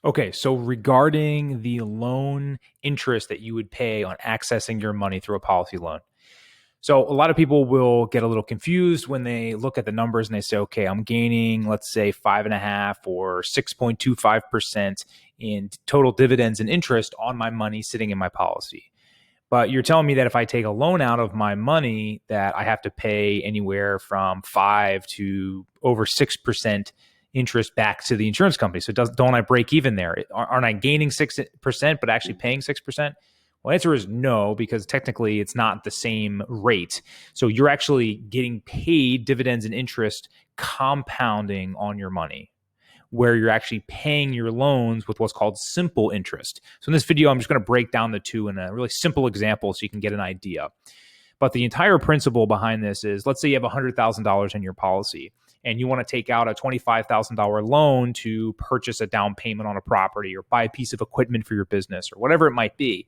Okay, so regarding the loan interest that you would pay on accessing your money through a policy loan. So a lot of people will get a little confused when they look at the numbers and they say, okay, I'm gaining, let's say 5.5 or 6.25% in total dividends and interest on my money sitting in my policy. But you're telling me that if I take a loan out of my money, that I have to pay anywhere from 5 to over 6% interest back to the insurance company. So don't I break even there? Aren't I gaining 6% but actually paying 6%? Well, the answer is no, because technically it's not the same rate. So you're actually getting paid dividends and interest compounding on your money, where you're actually paying your loans with what's called simple interest. So in this video, I'm just going to break down the two in a really simple example so you can get an idea. But the entire principle behind this is, let's say you have $100,000 in your policy and you want to take out a $25,000 loan to purchase a down payment on a property or buy a piece of equipment for your business or whatever it might be.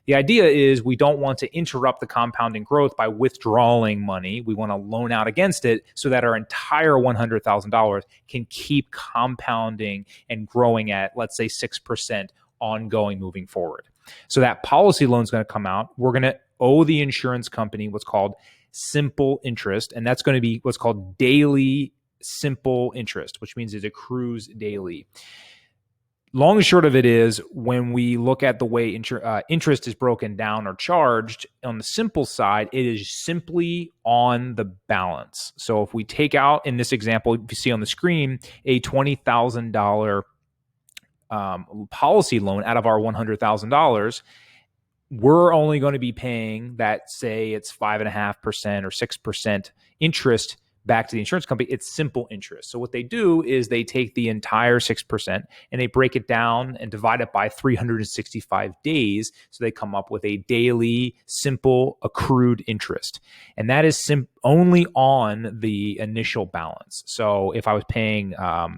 The idea is we don't want to interrupt the compounding growth by withdrawing money. We want to loan out against it so that our entire $100,000 can keep compounding and growing at, let's say, 6% ongoing moving forward. So that policy loan is going to come out. We're going to owe the insurance company what's called simple interest, and that's going to be what's called daily simple interest, which means it accrues daily. Long and short of it is, when we look at the way interest is broken down or charged on the simple side, it is simply on the balance. So if we take out, in this example, if you see on the screen, a $20,000 policy loan out of our $100,000, we're only going to be paying that, say it's 5.5% or 6% interest back to the insurance company. It's simple interest. So what they do is they take the entire 6% and they break it down and divide it by 365 days. So they come up with a daily simple accrued interest. And that is only on the initial balance. So if I was paying,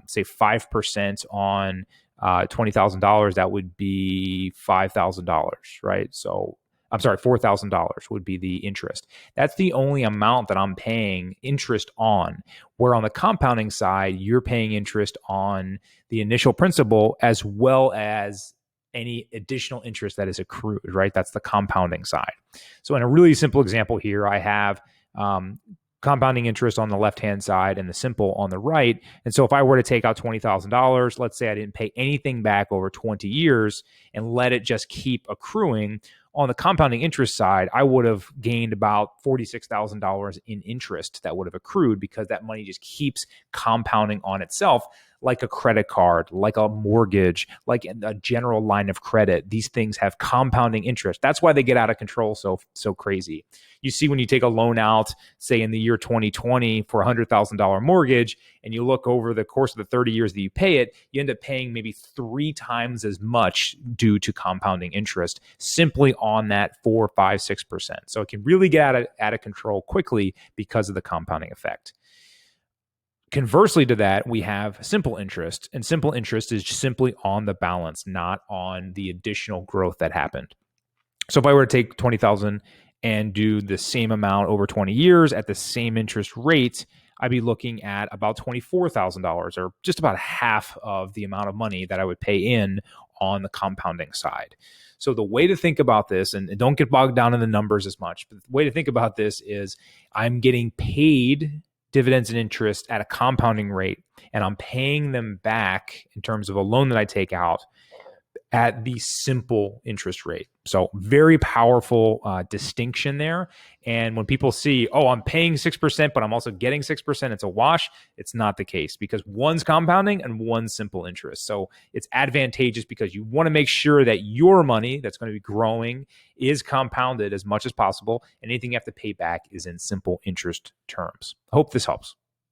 say 5% on $20,000, that would be $5,000, right? So I'm sorry, $4,000 would be the interest. That's the only amount that I'm paying interest on. Where on the compounding side, you're paying interest on the initial principal as well as any additional interest that is accrued, right? That's the compounding side. So in a really simple example here, I have compounding interest on the left-hand side and the simple on the right. And so if I were to take out $20,000, let's say I didn't pay anything back over 20 years and let it just keep accruing, on the compounding interest side, I would have gained about $46,000 in interest that would have accrued, because that money just keeps compounding on itself, like a credit card, like a mortgage, like a general line of credit. These things have compounding interest. That's why they get out of control so crazy. You see, when you take a loan out, say in the year 2020 for a $100,000 mortgage, and you look over the course of the 30 years that you pay it, you end up paying maybe 3 times as much due to compounding interest simply on that 4, 5, 6%. So it can really get out of control quickly because of the compounding effect. Conversely to that, we have simple interest, and simple interest is simply on the balance, not on the additional growth that happened. So if I were to take $20,000 and do the same amount over 20 years at the same interest rate, I'd be looking at about $24,000, or just about half of the amount of money that I would pay in on the compounding side. So the way to think about this, and don't get bogged down in the numbers as much, but the way to think about this is, I'm getting paid dividends and interest at a compounding rate, and I'm paying them back in terms of a loan that I take out at the simple interest rate. So very powerful distinction there. And when people see, oh, I'm paying 6%, but I'm also getting 6%, it's a wash. It's not the case, because one's compounding and one's simple interest. So it's advantageous because you want to make sure that your money that's going to be growing is compounded as much as possible. And anything you have to pay back is in simple interest terms. I hope this helps.